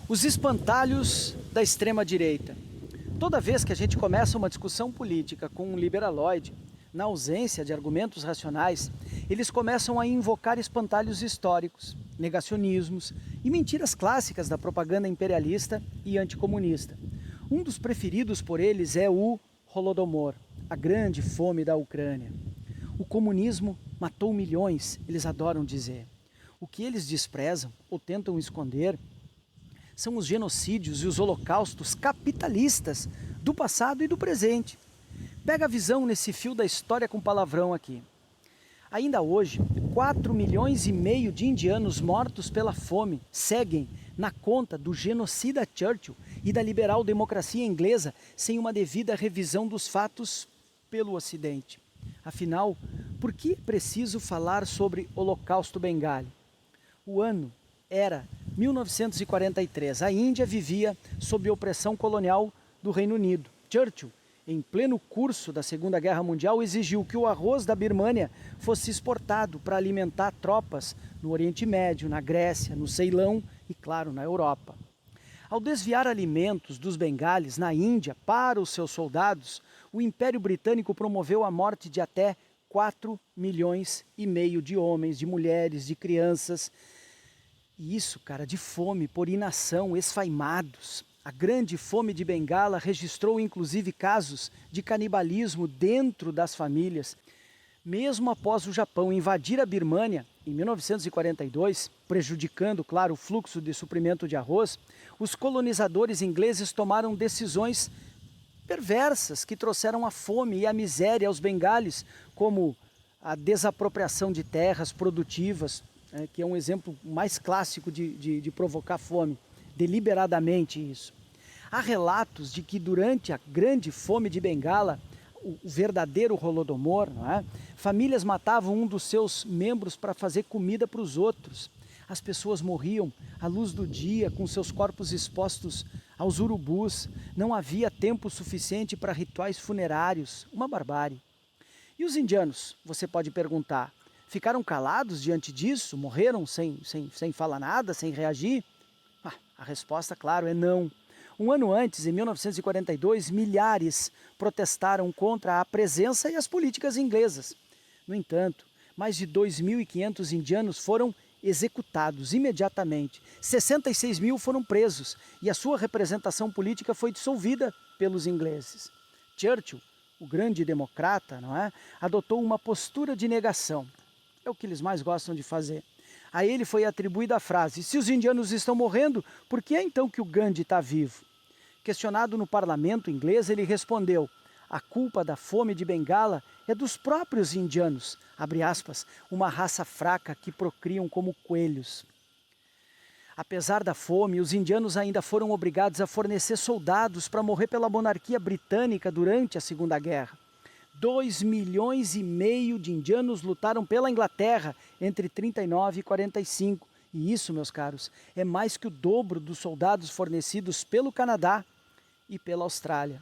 Os espantalhos da extrema-direita. Toda vez que a gente começa uma discussão política com um liberaloide, na ausência de argumentos racionais, eles começam a invocar espantalhos históricos, negacionismos e mentiras clássicas da propaganda imperialista e anticomunista. Um dos preferidos por eles é o Holodomor, a grande fome da Ucrânia. O comunismo matou milhões, eles adoram dizer. O que eles desprezam ou tentam esconder são os genocídios e os holocaustos capitalistas do passado e do presente. Pega a visão nesse fio da história com palavrão aqui. Ainda hoje, 4,5 milhões de indianos mortos pela fome seguem na conta do genocida Churchill e da liberal democracia inglesa sem uma devida revisão dos fatos pelo Ocidente. Afinal, por que é preciso falar sobre Holocausto Bengali? O ano era 1943. A Índia vivia sob opressão colonial do Reino Unido. Churchill, em pleno curso da Segunda Guerra Mundial, exigiu que o arroz da Birmânia fosse exportado para alimentar tropas no Oriente Médio, na Grécia, no Ceilão e, claro, na Europa. Ao desviar alimentos dos bengalis na Índia para os seus soldados, o Império Britânico promoveu a morte de até 4,5 milhões de homens, de mulheres, de crianças. E isso, cara, de fome por inação, esfaimados. A grande fome de Bengala registrou inclusive casos de canibalismo dentro das famílias. Mesmo após o Japão invadir a Birmânia em 1942, prejudicando, claro, o fluxo de suprimento de arroz, os colonizadores ingleses tomaram decisões perversas que trouxeram a fome e a miséria aos bengalis, como a desapropriação de terras produtivas, que é um exemplo mais clássico de provocar fome, deliberadamente isso. Há relatos de que durante a grande fome de Bengala, o verdadeiro Holodomor, não é? Famílias matavam um dos seus membros para fazer comida para os outros. As pessoas morriam à luz do dia, com seus corpos expostos aos urubus. Não havia tempo suficiente para rituais funerários. Uma barbárie. E os indianos, você pode perguntar, ficaram calados diante disso? Morreram sem falar nada, sem reagir? A resposta, claro, é não. Um ano antes, em 1942, milhares protestaram contra a presença e as políticas inglesas. No entanto, mais de 2.500 indianos foram executados imediatamente. 66 mil foram presos e a sua representação política foi dissolvida pelos ingleses. Churchill, o grande democrata, não é? Adotou uma postura de negação. É o que eles mais gostam de fazer. A ele foi atribuída a frase: se os indianos estão morrendo, por que é então que o Gandhi está vivo? Questionado no parlamento inglês, ele respondeu: a culpa da fome de Bengala é dos próprios indianos, abre aspas, uma raça fraca que procriam como coelhos. Apesar da fome, os indianos ainda foram obrigados a fornecer soldados para morrer pela monarquia britânica durante a Segunda Guerra. 2,5 milhões de indianos lutaram pela Inglaterra entre 39 e 45. E isso, meus caros, é mais que o dobro dos soldados fornecidos pelo Canadá e pela Austrália.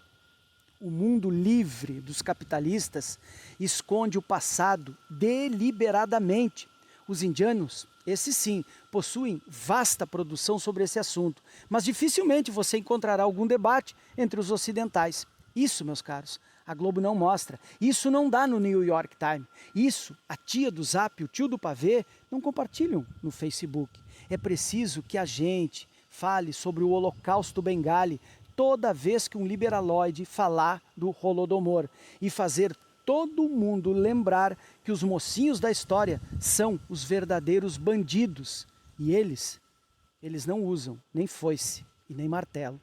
O mundo livre dos capitalistas esconde o passado deliberadamente. Os indianos, esses sim, possuem vasta produção sobre esse assunto, mas dificilmente você encontrará algum debate entre os ocidentais. Isso, meus caros, a Globo não mostra. Isso não dá no New York Times. Isso, a tia do Zap, o tio do pavê, não compartilham no Facebook. É preciso que a gente fale sobre o Holocausto Bengali toda vez que um liberaloide falar do Holodomor e fazer todo mundo lembrar que os mocinhos da história são os verdadeiros bandidos. E eles não usam nem foice e nem martelo.